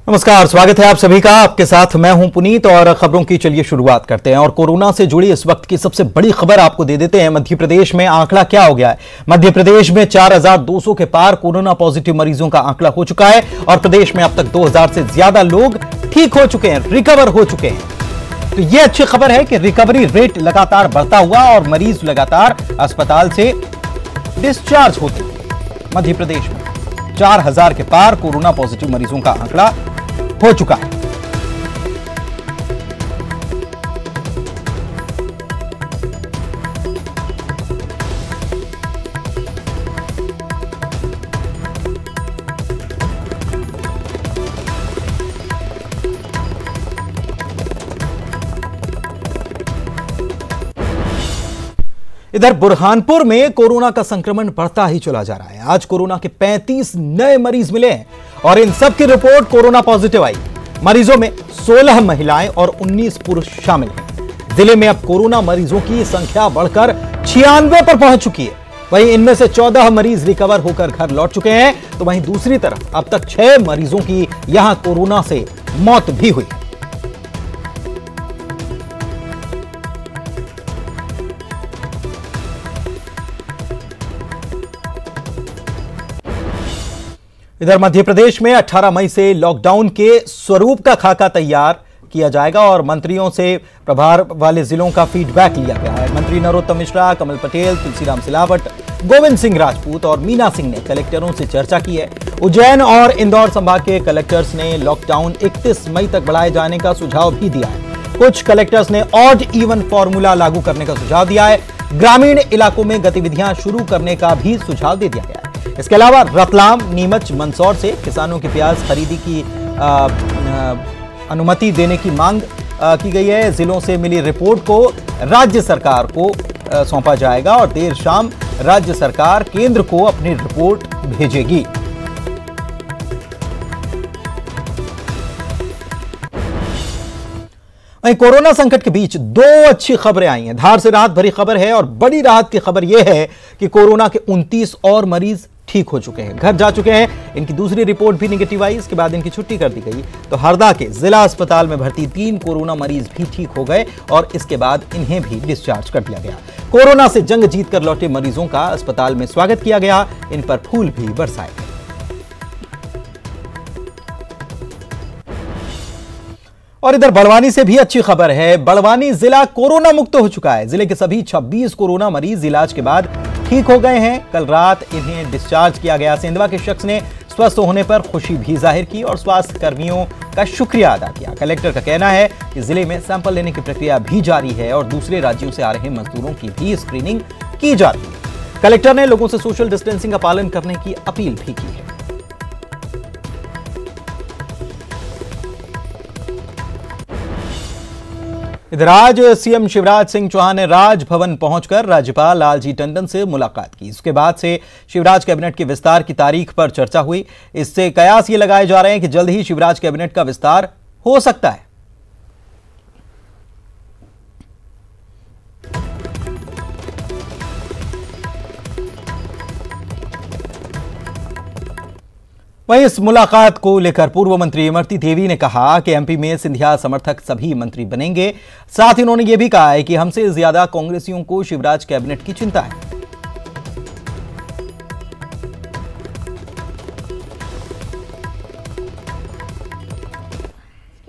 नमस्कार, स्वागत है आप सभी का। आपके साथ मैं हूं पुनीत और खबरों की चलिए शुरुआत करते हैं। और कोरोना से जुड़ी इस वक्त की सबसे बड़ी खबर आपको दे देते हैं। मध्य प्रदेश में आंकड़ा क्या हो गया है। मध्य प्रदेश में 4200 के पार कोरोना पॉजिटिव मरीजों का आंकड़ा हो चुका है और प्रदेश में अब तक 2000 से ज्यादा लोग ठीक हो चुके हैं, रिकवर हो चुके हैं। तो यह अच्छी खबर है कि रिकवरी रेट लगातार बढ़ता हुआ और मरीज लगातार अस्पताल से डिस्चार्ज होते हैं। मध्य प्रदेश में 4000 के पार कोरोना पॉजिटिव मरीजों का आंकड़ा हो चुका है। इधर बुरहानपुर में कोरोना का संक्रमण बढ़ता ही चला जा रहा है। आज कोरोना के 35 नए मरीज मिले हैं और इन सब की रिपोर्ट कोरोना पॉजिटिव आई। मरीजों में 16 महिलाएं और 19 पुरुष शामिल हैं। जिले में अब कोरोना मरीजों की संख्या बढ़कर 96 पर पहुंच चुकी है। वहीं इनमें से 14 मरीज रिकवर होकर घर लौट चुके हैं, तो वहीं दूसरी तरफ अब तक 6 मरीजों की यहां कोरोना से मौत भी हुई है। इधर मध्य प्रदेश में 18 मई से लॉकडाउन के स्वरूप का खाका तैयार किया जाएगा और मंत्रियों से प्रभार वाले जिलों का फीडबैक लिया गया है। मंत्री नरोत्तम मिश्रा, कमल पटेल, तुलसीराम सिलावट, गोविंद सिंह राजपूत और मीना सिंह ने कलेक्टरों से चर्चा की है। उज्जैन और इंदौर संभाग के कलेक्टर्स ने लॉकडाउन 31 मई तक बढ़ाए जाने का सुझाव भी दिया है। कुछ कलेक्टर्स ने ऑड इवन फॉर्मूला लागू करने का सुझाव दिया है। ग्रामीण इलाकों में गतिविधियां शुरू करने का भी सुझाव दे दिया गया है। इसके अलावा रतलाम, नीमच, मंदसौर से किसानों की प्याज खरीदी की अनुमति देने की मांग की गई है। जिलों से मिली रिपोर्ट को राज्य सरकार को सौंपा जाएगा और देर शाम राज्य सरकार केंद्र को अपनी रिपोर्ट भेजेगी। वहीं कोरोना संकट के बीच 2 अच्छी खबरें आई हैं। धार से राहत भरी खबर है और बड़ी राहत की खबर यह है कि कोरोना के 29 और मरीज ठीक हो चुके हैं, घर जा चुके हैं। इनकी दूसरी रिपोर्ट भी नेगेटिव आई, इसके बाद इनकी छुट्टी कर दी गई। तो हरदा के जिला अस्पताल में भर्ती 3 कोरोना मरीज भी ठीक हो गए और इसके बाद इन्हें भी डिस्चार्ज कर दिया गया। कोरोना से जंग जीतकर लौटे मरीजों का अस्पताल में स्वागत किया गया, इन पर फूल भी बरसाए गए। और इधर बड़वानी से भी अच्छी खबर है। बड़वानी जिला कोरोना मुक्त हो चुका है। जिले के सभी 26 कोरोना मरीज इलाज के बाद ठीक हो गए हैं। कल रात इन्हें डिस्चार्ज किया गया। सेंधवा के शख्स ने स्वस्थ होने पर खुशी भी जाहिर की और स्वास्थ्य कर्मियों का शुक्रिया अदा किया। कलेक्टर का कहना है कि जिले में सैंपल लेने की प्रक्रिया भी जारी है और दूसरे राज्यों से आ रहे मजदूरों की भी स्क्रीनिंग की जा रही है। कलेक्टर ने लोगों से सोशल डिस्टेंसिंग का पालन करने की अपील भी की है। इधर आज सीएम शिवराज सिंह चौहान ने राजभवन पहुंचकर राज्यपाल लालजी टंडन से मुलाकात की। इसके बाद से शिवराज कैबिनेट के विस्तार की तारीख पर चर्चा हुई। इससे कयास ये लगाए जा रहे हैं कि जल्द ही शिवराज कैबिनेट का विस्तार हो सकता है। वहीं इस मुलाकात को लेकर पूर्व मंत्री इमरती देवी ने कहा कि एमपी में सिंधिया समर्थक सभी मंत्री बनेंगे। साथ ही उन्होंने यह भी कहा है कि हमसे ज्यादा कांग्रेसियों को शिवराज कैबिनेट की चिंता है।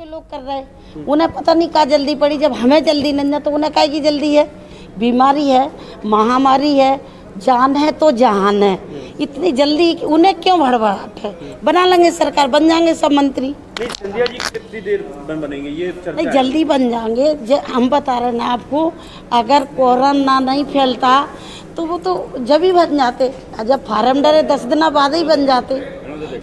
लोग कर रहे हैं, उन्हें पता नहीं क्या जल्दी पड़ी। जब हमें जल्दी नहीं है तो उन्हें काय की जल्दी है। बीमारी है, महामारी है, जान है तो जहान है। इतनी जल्दी उन्हें क्यों भड़बड़ाहट है। बना लेंगे सरकार, बन जाएंगे सब मंत्री। सिंधिया जी कितनी देर बनेंगे ये चर्चा नहीं, जल्दी बन जाएंगे। हम बता रहे हैं ना आपको, अगर कोरोना नहीं फैलता तो वो तो जब ही बन जाते। जब फार्म डरे 10 दिन बाद ही बन जाते।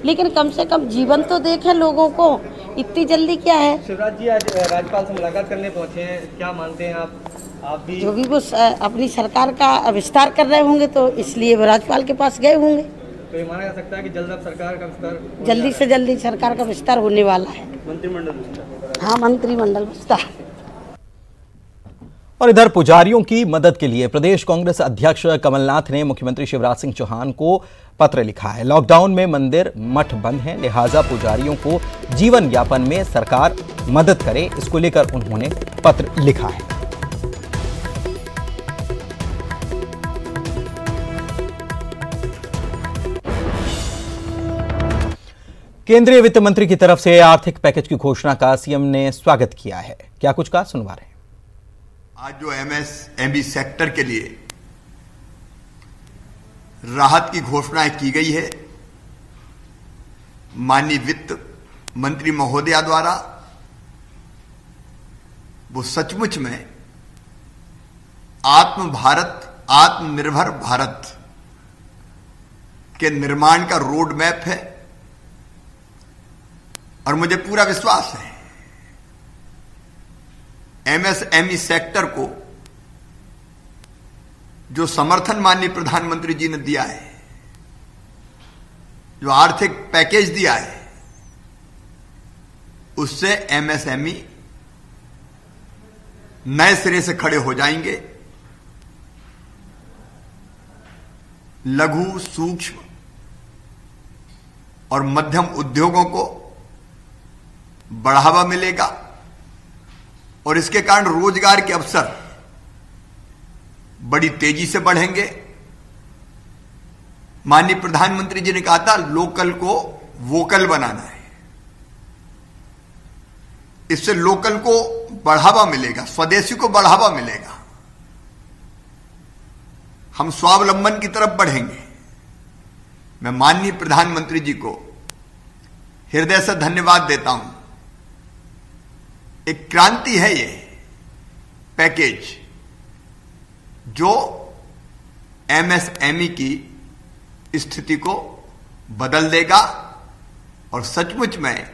लेकिन कम से कम जीवन तो देखे लोगों को, इतनी जल्दी क्या है। शिवराज जी आज राज्यपाल से मुलाकात करने पहुंचे हैं, क्या मानते हैं आप भी? जो भी वो अपनी सरकार का विस्तार कर रहे होंगे तो इसलिए वो राज्यपाल के पास गए होंगे। तो ये माना जा सकता है कि जल्द अब सरकार का विस्तार, जल्दी से जल्दी सरकार का विस्तार होने वाला है। मंत्रिमंडल विस्तार? हाँ, मंत्रिमंडल विस्तार। और इधर पुजारियों की मदद के लिए प्रदेश कांग्रेस अध्यक्ष कमलनाथ ने मुख्यमंत्री शिवराज सिंह चौहान को पत्र लिखा है। लॉकडाउन में मंदिर मठ बंद हैं, लिहाजा पुजारियों को जीवन यापन में सरकार मदद करे, इसको लेकर उन्होंने पत्र लिखा है। केंद्रीय वित्त मंत्री की तरफ से आर्थिक पैकेज की घोषणा का सीएम ने स्वागत किया है। क्या कुछ कहा, सुनवा रहे हैं। आज जो एमएसएमई सेक्टर के लिए राहत की घोषणाएं की गई है माननीय वित्त मंत्री महोदया द्वारा, वो सचमुच में आत्मनिर्भर भारत के निर्माण का रोड मैप है। और मुझे पूरा विश्वास है एमएसएमई सेक्टर को जो समर्थन माननीय प्रधानमंत्री जी ने दिया है, जो आर्थिक पैकेज दिया है, उससे एमएसएमई नए सिरे से खड़े हो जाएंगे। लघु, सूक्ष्म और मध्यम उद्योगों को बढ़ावा मिलेगा और इसके कारण रोजगार के अवसर बड़ी तेजी से बढ़ेंगे। माननीय प्रधानमंत्री जी ने कहा था लोकल को वोकल बनाना है, इससे लोकल को बढ़ावा मिलेगा, स्वदेशी को बढ़ावा मिलेगा, हम स्वावलंबन की तरफ बढ़ेंगे। मैं माननीय प्रधानमंत्री जी को हृदय से धन्यवाद देता हूं। एक क्रांति है ये पैकेज जो एमएसएमई की स्थिति को बदल देगा और सचमुच में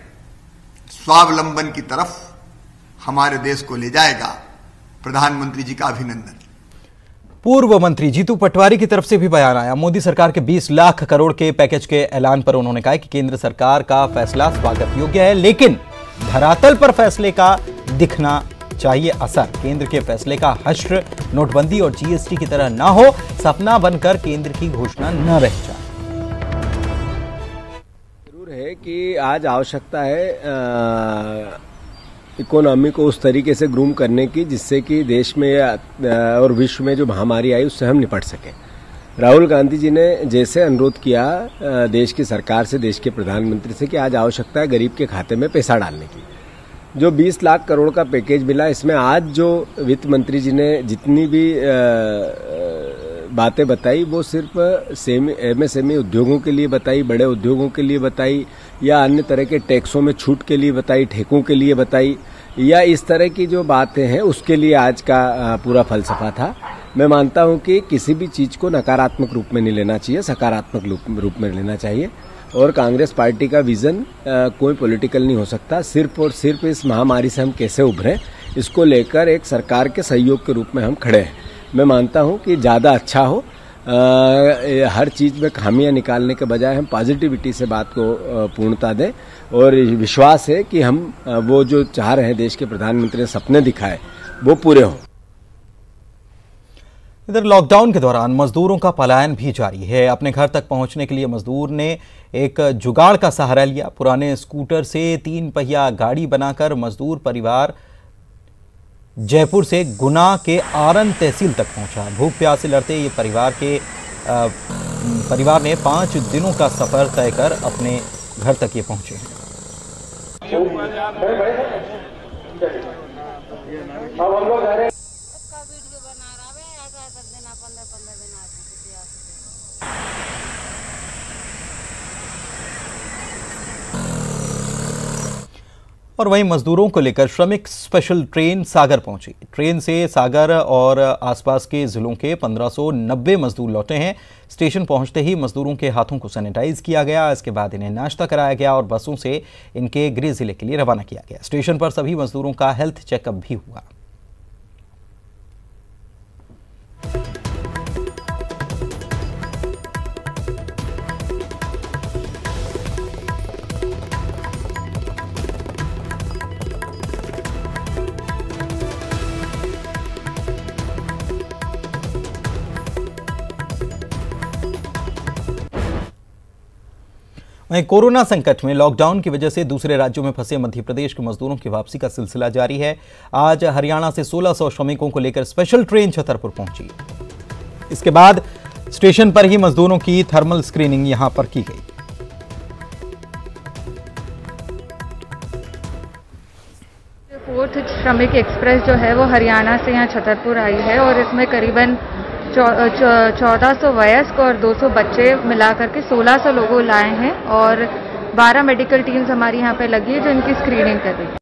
स्वावलंबन की तरफ हमारे देश को ले जाएगा। प्रधानमंत्री जी का अभिनंदन। पूर्व मंत्री जीतू पटवारी की तरफ से भी बयान आया। मोदी सरकार के 20 लाख करोड़ के पैकेज के ऐलान पर उन्होंने कहा कि केंद्र सरकार का फैसला स्वागत योग्य है, लेकिन धरातल पर फैसले का दिखना चाहिए असर। केंद्र के फैसले का हश्र नोटबंदी और जीएसटी की तरह ना हो, सपना बनकर केंद्र की घोषणा न रह जाए। जरूर है कि आज आवश्यकता है इकोनॉमी को उस तरीके से ग्रूम करने की जिससे कि देश में और विश्व में जो महामारी आई उससे हम निपट सकें। राहुल गांधी जी ने जैसे अनुरोध किया देश की सरकार से, देश के प्रधानमंत्री से, कि आज आवश्यकता है गरीब के खाते में पैसा डालने की। जो 20 लाख करोड़ का पैकेज मिला, इसमें आज जो वित्त मंत्री जी ने जितनी भी बातें बताई वो सिर्फ एमएसएमई उद्योगों के लिए बताई, बड़े उद्योगों के लिए बताई, या अन्य तरह के टैक्सों में छूट के लिए बताई, ठेकों के लिए बताई, या इस तरह की जो बातें हैं उसके लिए आज का पूरा फलसफा था। मैं मानता हूं कि किसी भी चीज को नकारात्मक रूप में नहीं लेना चाहिए, सकारात्मक रूप में लेना चाहिए। और कांग्रेस पार्टी का विजन कोई पॉलिटिकल नहीं हो सकता। सिर्फ और सिर्फ इस महामारी से हम कैसे उभरें, इसको लेकर एक सरकार के सहयोग के रूप में हम खड़े हैं। मैं मानता हूं कि ज़्यादा अच्छा हो, हर चीज़ में खामियां निकालने के बजाय हम पॉजिटिविटी से बात को पूर्णता दें। और विश्वास है कि हम वो जो चाह रहे हैं, देश के प्रधानमंत्री ने सपने दिखाए, वो पूरे हों। इधर लॉकडाउन के दौरान मजदूरों का पलायन भी जारी है। अपने घर तक पहुंचने के लिए मजदूर ने एक जुगाड़ का सहारा लिया। पुराने स्कूटर से 3 पहिया गाड़ी बनाकर मजदूर परिवार जयपुर से गुना के आरन तहसील तक पहुंचा। भूख प्यास से लड़ते ये परिवार ने 5 दिनों का सफर तय कर अपने घर तक ये पहुंचे। और वहीं मजदूरों को लेकर श्रमिक स्पेशल ट्रेन सागर पहुंची। ट्रेन से सागर और आसपास के जिलों के 1590 मजदूर लौटे हैं। स्टेशन पहुंचते ही मजदूरों के हाथों को सैनिटाइज किया गया। इसके बाद इन्हें नाश्ता कराया गया और बसों से इनके गृह जिले के लिए रवाना किया गया। स्टेशन पर सभी मजदूरों का हेल्थ चेकअप भी हुआ। वहीं कोरोना संकट में लॉकडाउन की वजह से दूसरे राज्यों में फंसे मध्य प्रदेश के मजदूरों की वापसी का सिलसिला जारी है। आज हरियाणा से 1600 श्रमिकों को लेकर स्पेशल ट्रेन छतरपुर पहुंची। इसके बाद स्टेशन पर ही मजदूरों की थर्मल स्क्रीनिंग यहां पर की गई। फोर्थ श्रमिक एक्सप्रेस जो है वो हरियाणा से यहाँ छतरपुर आई है और इसमें करीबन 1400 वयस्क और 200 बच्चे मिलाकर के 1600 लोगों लाए हैं और 12 मेडिकल टीम्स हमारी यहाँ पे लगी है जो इनकी स्क्रीनिंग कर रही है।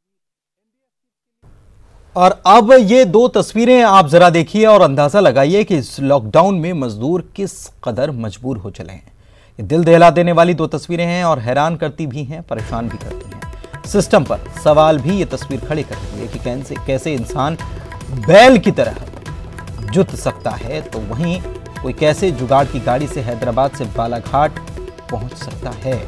और अब ये दो तस्वीरें आप जरा देखिए और अंदाजा लगाइए कि इस लॉकडाउन में मजदूर किस कदर मजबूर हो चले हैं। ये दिल दहला देने वाली दो तस्वीरें हैं और हैरान करती भी हैं, परेशान भी करती हैं। सिस्टम पर सवाल भी ये तस्वीर खड़ी करती है कि कैसे इंसान बैल की तरह जुट सकता है, तो वहीं कोई कैसे जुगाड़ की गाड़ी से हैदराबाद से बालाघाट पहुंच सकता है।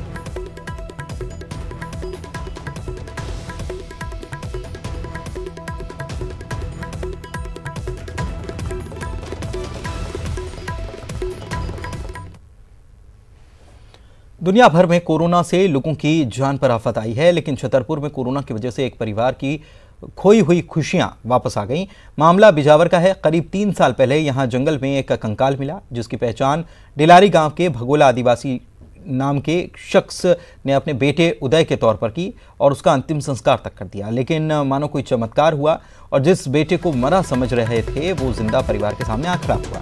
दुनिया भर में कोरोना से लोगों की जान पर आफत आई है, लेकिन छतरपुर में कोरोना की वजह से एक परिवार की खोई हुई खुशियां वापस आ गईं। मामला बिजावर का है। करीब 3 साल पहले यहां जंगल में एक कंकाल मिला, जिसकी पहचान डिलारी गांव के भगोला आदिवासी नाम के शख्स ने अपने बेटे उदय के तौर पर की और उसका अंतिम संस्कार तक कर दिया। लेकिन मानो कोई चमत्कार हुआ और जिस बेटे को मरा समझ रहे थे वो जिंदा परिवार के सामने आ खड़ा हुआ।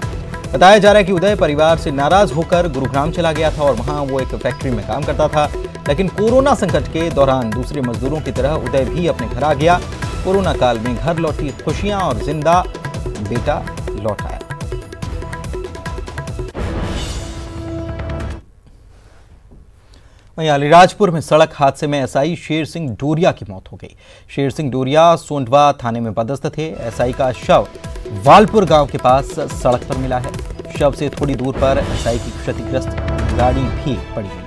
बताया जा रहा है कि उदय परिवार से नाराज होकर गुरुग्राम चला गया था और वहां वो एक फैक्ट्री में काम करता था। लेकिन कोरोना संकट के दौरान दूसरे मजदूरों की तरह उदय भी अपने घर आ गया। कोरोना काल में घर लौटी खुशियां और जिंदा बेटा लौट आया। वहीं अलीराजपुर में सड़क हादसे में एसआई शेर सिंह डोरिया की मौत हो गई। शेर सिंह डोरिया सोंडवा थाने में पदस्थ थे। एसआई का शव वालपुर गांव के पास सड़क पर मिला है। शव से थोड़ी दूर पर एसआई की क्षतिग्रस्त गाड़ी भी पड़ी मिली।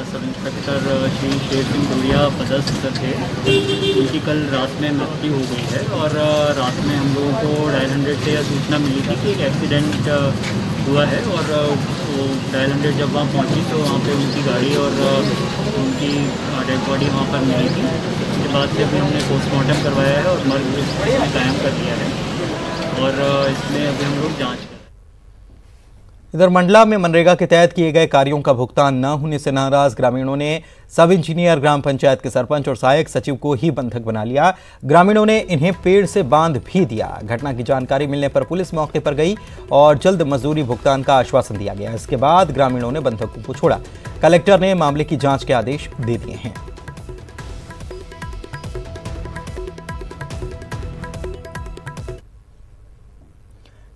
सब इंस्पेक्टर श्री शेर सिंह डोरिया पदस्थ थे। उनकी कल रात में मृत्यु हो गई है और रात में हम लोगों को डायल 100 से यह सूचना मिली थी कि एक एक्सीडेंट हुआ है और वो डायल 100 जब वहाँ पहुँची तो वहाँ पे उनकी गाड़ी और उनकी डेड बॉडी वहाँ पर मिली थी। उसके बाद से भी हमने पोस्टमार्टम करवाया है और मर्ग इसमें कायम कर दिया है और इसमें अभी हम लोग जाँच। इधर मंडला में मनरेगा के तहत किए गए कार्यों का भुगतान न होने से नाराज ग्रामीणों ने सब इंजीनियर, ग्राम पंचायत के सरपंच और सहायक सचिव को ही बंधक बना लिया। ग्रामीणों ने इन्हें पेड़ से बांध भी दिया। घटना की जानकारी मिलने पर पुलिस मौके पर गई और जल्द मजदूरी भुगतान का आश्वासन दिया गया। इसके बाद ग्रामीणों ने बंधकों को छोड़ा। कलेक्टर ने मामले की जांच के आदेश दे दिए हैं।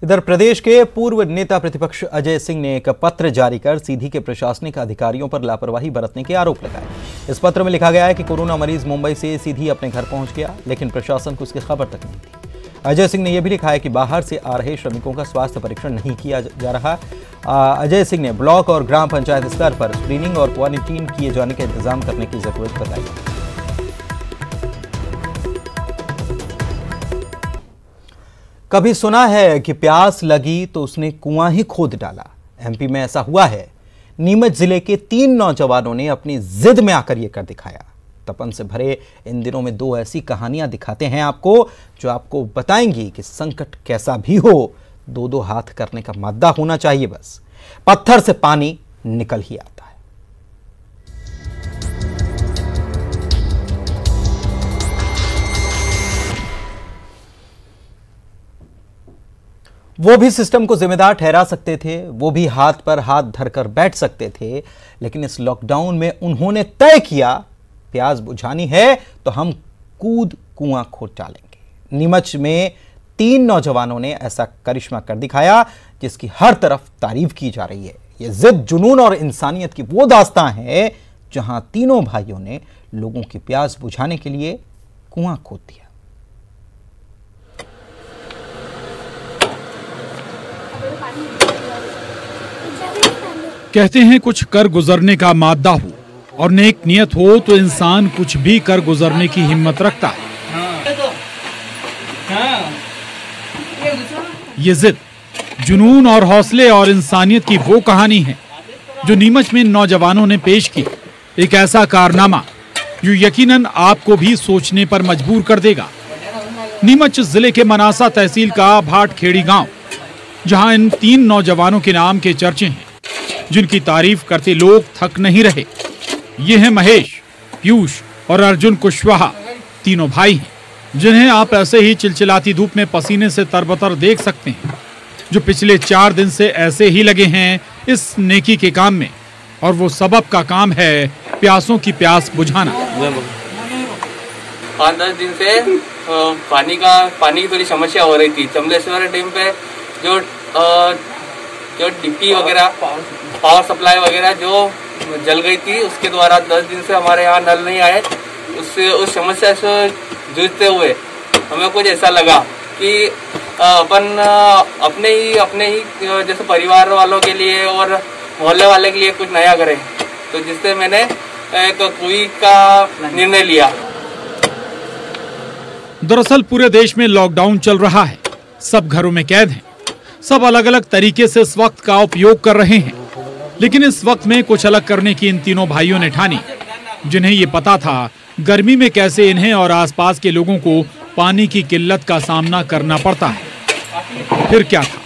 इधर प्रदेश के पूर्व नेता प्रतिपक्ष अजय सिंह ने एक पत्र जारी कर सीधी के प्रशासनिक अधिकारियों पर लापरवाही बरतने के आरोप लगाए। इस पत्र में लिखा गया है कि कोरोना मरीज मुंबई से सीधी अपने घर पहुंच गया, लेकिन प्रशासन को उसकी खबर तक नहीं थी। अजय सिंह ने यह भी लिखा है कि बाहर से आ रहे श्रमिकों का स्वास्थ्य परीक्षण नहीं किया जा रहा। अजय सिंह ने ब्लॉक और ग्राम पंचायत स्तर पर स्क्रीनिंग और क्वारंटीन किए जाने का इंतजाम करने की जरूरत बताई। कभी सुना है कि प्यास लगी तो उसने कुआं ही खोद डाला। एमपी में ऐसा हुआ है। नीमच जिले के 3 नौजवानों ने अपनी जिद में आकर यह कर दिखाया। तपन से भरे इन दिनों में 2 ऐसी कहानियां दिखाते हैं आपको जो आपको बताएंगी कि संकट कैसा भी हो 2-2 हाथ करने का मादा होना चाहिए। बस पत्थर से पानी निकल ही आता है। वो भी सिस्टम को जिम्मेदार ठहरा सकते थे, वो भी हाथ पर हाथ धरकर बैठ सकते थे, लेकिन इस लॉकडाउन में उन्होंने तय किया प्यास बुझानी है तो हम कूद कुआं खोद डालेंगे। नीमच में 3 नौजवानों ने ऐसा करिश्मा कर दिखाया जिसकी हर तरफ तारीफ की जा रही है। यह जिद, जुनून और इंसानियत की वो दास्तां है जहां तीनों भाइयों ने लोगों की प्यास बुझाने के लिए कुआं खोद दिया। कहते हैं कुछ कर गुजरने का मादा हो और नेक नियत हो तो इंसान कुछ भी कर गुजरने की हिम्मत रखता है। ये जिद, जुनून और हौसले और इंसानियत की वो कहानी है जो नीमच में नौजवानों ने पेश की। एक ऐसा कारनामा जो यकीनन आपको भी सोचने पर मजबूर कर देगा। नीमच जिले के मनासा तहसील का भाटखेड़ी गांव, जहां इन 3 नौजवानों के नाम के चर्चे हैं, जिनकी तारीफ करते लोग थक नहीं रहे। ये हैं महेश, पीयूष और अर्जुन कुशवाहा, तीनों भाई हैं, जिन्हें आप ऐसे ही चिलचिलाती धूप में पसीने से तरबतर देख सकते हैं, जो पिछले 4 दिन से ऐसे ही लगे हैं इस नेकी के काम में। और वो सबब का काम है प्यासों की प्यास बुझाना। 5-10 दिन से पानी की थोड़ी समस्या हो रही थी। चमलेश्वर डैम पे जो डिप्टी वगैरह, पावर सप्लाई वगैरह जो जल गई थी, उसके द्वारा 10 दिन से हमारे यहाँ नल नहीं आए। उस समस्या से जूझते हुए हमें कुछ ऐसा लगा कि अपन अपने ही जैसे परिवार वालों के लिए और मोहल्ले वाले के लिए कुछ नया करें। तो जिससे मैंने एक कुएं का निर्णय लिया। दरअसल पूरे देश में लॉकडाउन चल रहा है, सब घरों में कैद हैं, सब अलग अलग तरीके से इस वक्त का उपयोग कर रहे हैं। लेकिन इस वक्त में कुछ अलग करने की इन तीनों भाइयों ने ठानी, जिन्हें ये पता था गर्मी में कैसे इन्हें और आसपास के लोगों को पानी की किल्लत का सामना करना पड़ता है। फिर क्या था,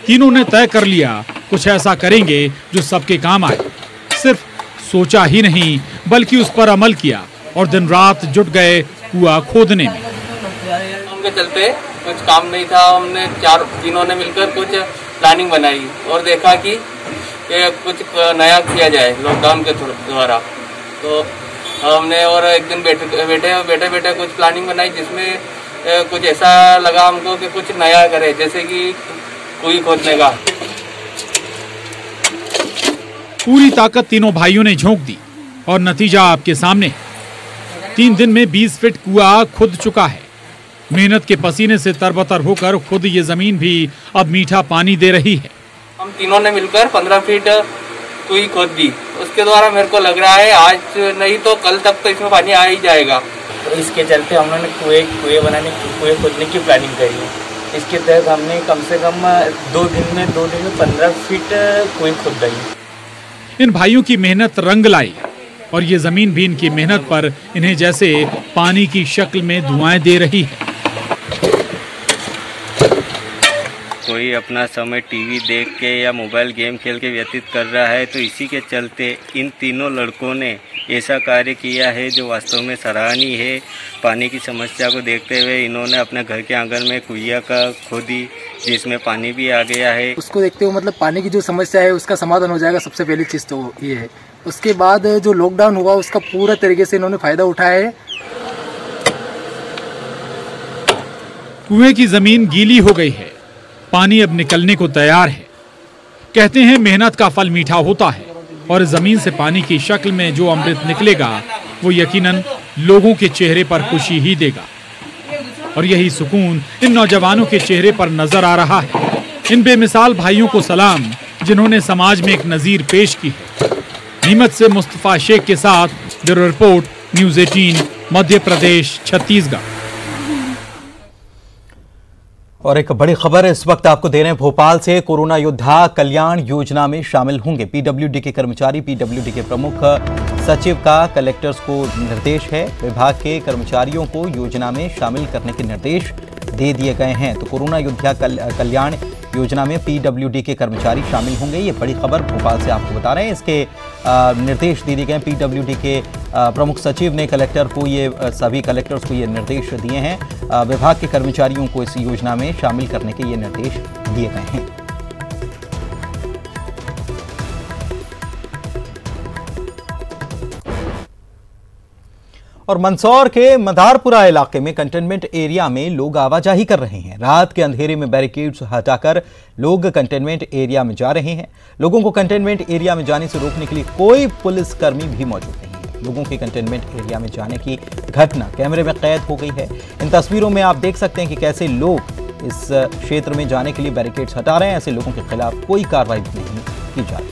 तीनों ने तय कर लिया कुछ ऐसा करेंगे जो सबके काम आए। सिर्फ सोचा ही नहीं बल्कि उस पर अमल किया और दिन रात जुट गए कुआं खोदने में। उनके चलते कुछ काम नहीं था, हमने 4 दिनों ने मिलकर कुछ प्लानिंग बनाई और देखा कि कुछ नया किया जाए लॉकडाउन के द्वारा। तो हमने और एक दिन बैठे कुछ प्लानिंग बनाई, जिसमें कुछ ऐसा लगा हमको कि कुछ नया करे, जैसे कि कुएं खोदने का। पूरी ताकत तीनों भाइयों ने झोंक दी और नतीजा आपके सामने। 3 दिन में 20 फीट कुआं खुद चुका है। मेहनत के पसीने से तरबतर होकर खुद ये जमीन भी अब मीठा पानी दे रही है। हम तीनों ने मिलकर 15 फीट कुएं खोद दी। उसके द्वारा मेरे को लग रहा है आज नहीं तो कल तक तो इसमें पानी आ ही जाएगा। तो इसके चलते हमने कुएं खोदने की प्लानिंग करी है। इसके तहत हमने कम से कम 2 दिन में 15 फीट कुएं खोद दी। इन भाइयों की मेहनत रंग लाई और ये जमीन भी इनकी मेहनत पर इन्हें जैसे पानी की शक्ल में धुआएं दे रही है। कोई अपना समय टीवी देख के या मोबाइल गेम खेल के व्यतीत कर रहा है, तो इसी के चलते इन तीनों लड़कों ने ऐसा कार्य किया है जो वास्तव में सराहनीय है। पानी की समस्या को देखते हुए इन्होंने अपने घर के आंगन में कुइया का खोदी, जिसमें पानी भी आ गया है। उसको देखते हुए मतलब पानी की जो समस्या है उसका समाधान हो जाएगा। सबसे पहली चीज़ तो ये है। उसके बाद जो लॉकडाउन हुआ उसका पूरा तरीके से इन्होंने फायदा उठाया है। कुएं की जमीन गीली हो गई है, पानी अब निकलने को तैयार है। कहते हैं मेहनत का फल मीठा होता है और जमीन से पानी की शक्ल में जो अमृत निकलेगा वो यकीनन लोगों के चेहरे पर खुशी ही देगा। और यही सुकून इन नौजवानों के चेहरे पर नजर आ रहा है। इन बेमिसाल भाइयों को सलाम, जिन्होंने समाज में एक नजीर पेश की है। नीमच से मुस्तफा शेख के साथ bureau report, news 18, Madhya Pradesh, Chhattisgarh. और एक बड़ी खबर इस वक्त आपको दे रहे हैं भोपाल से। कोरोना योद्धा कल्याण योजना में शामिल होंगे पीडब्ल्यूडी के कर्मचारी। पीडब्ल्यूडी के प्रमुख सचिव का कलेक्टर्स को निर्देश है। विभाग के कर्मचारियों को योजना में शामिल करने के निर्देश दे दिए गए हैं। तो कोरोना योद्धा कल्याण योजना में पीडब्ल्यूडी के कर्मचारी शामिल होंगे। ये बड़ी खबर भोपाल से आपको बता रहे हैं। इसके निर्देश दे दिए गए। पीडब्ल्यूडी के प्रमुख सचिव ने कलेक्टर को सभी कलेक्टर्स को ये निर्देश दिए हैं। विभाग के कर्मचारियों को इस योजना में शामिल करने के ये निर्देश दिए गए हैं। और मंदसौर के मदारपुरा इलाके में कंटेनमेंट एरिया में लोग आवाजाही कर रहे हैं। रात के अंधेरे में बैरिकेड्स हटाकर लोग कंटेनमेंट एरिया में जा रहे हैं। लोगों को कंटेनमेंट एरिया में जाने से रोकने के लिए कोई पुलिसकर्मी भी मौजूद नहीं है। लोगों के कंटेनमेंट एरिया में जाने की घटना कैमरे में कैद हो गई है। इन तस्वीरों में आप देख सकते हैं कि कैसे लोग इस क्षेत्र में जाने के लिए बैरिकेड्स हटा रहे हैं। ऐसे लोगों के खिलाफ कोई कार्रवाई नहीं की जा रही।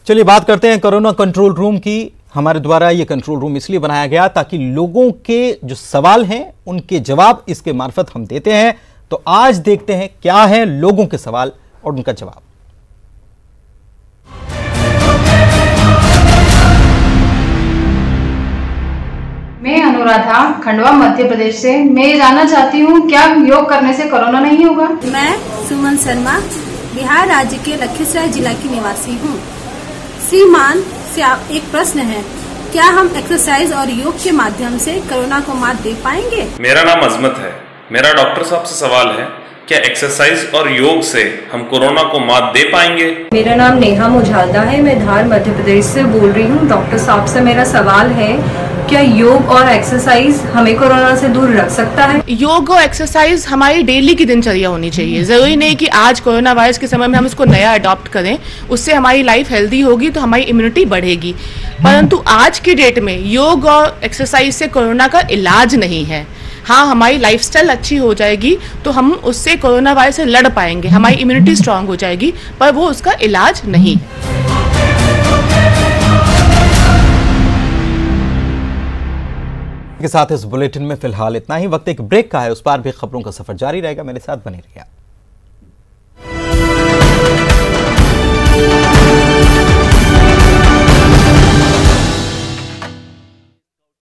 चलिए बात करते हैं कोरोना कंट्रोल रूम की। हमारे द्वारा ये कंट्रोल रूम इसलिए बनाया गया ताकि लोगों के जो सवाल हैं उनके जवाब इसके मार्फत हम देते हैं। तो आज देखते हैं क्या है लोगों के सवाल और उनका जवाब। मैं अनुराधा खंडवा मध्य प्रदेश से। मैं ये जानना चाहती हूँ क्या योग करने से कोरोना नहीं होगा? मैं सुमन शर्मा बिहार राज्य के लखीसराय जिला की निवासी हूँ। श्रीमान से एक प्रश्न है, क्या हम एक्सरसाइज और योग के माध्यम से कोरोना को मात दे पाएंगे? मेरा नाम अजमत है। मेरा डॉक्टर साहब से सवाल है, क्या एक्सरसाइज और योग से हम कोरोना को मात दे पाएंगे? मेरा नाम नेहा मुझालदा है। मैं धार मध्य प्रदेश से बोल रही हूँ। डॉक्टर साहब से मेरा सवाल है, क्या योग और एक्सरसाइज हमें कोरोना से दूर रख सकता है? योग और एक्सरसाइज हमारी डेली की दिनचर्या होनी चाहिए। जरूरी नहीं कि आज कोरोना वायरस के समय में हम इसको नया अडॉप्ट करें, उससे हमारी लाइफ हेल्दी होगी तो हमारी इम्यूनिटी बढ़ेगी। परंतु आज की डेट में योग और एक्सरसाइज से कोरोना का इलाज नहीं है। हाँ, हमारी लाइफस्टाइल अच्छी हो जाएगी तो हम उससे कोरोना वायरस से लड़ पाएंगे, हमारी इम्यूनिटी स्ट्रांग हो जाएगी, पर वो उसका इलाज नहीं। के साथ इस बुलेटिन में फिलहाल इतना ही। वक्त एक ब्रेक का है, उस पार भी खबरों का सफर जारी रहेगा। मेरे साथ बने रहिए।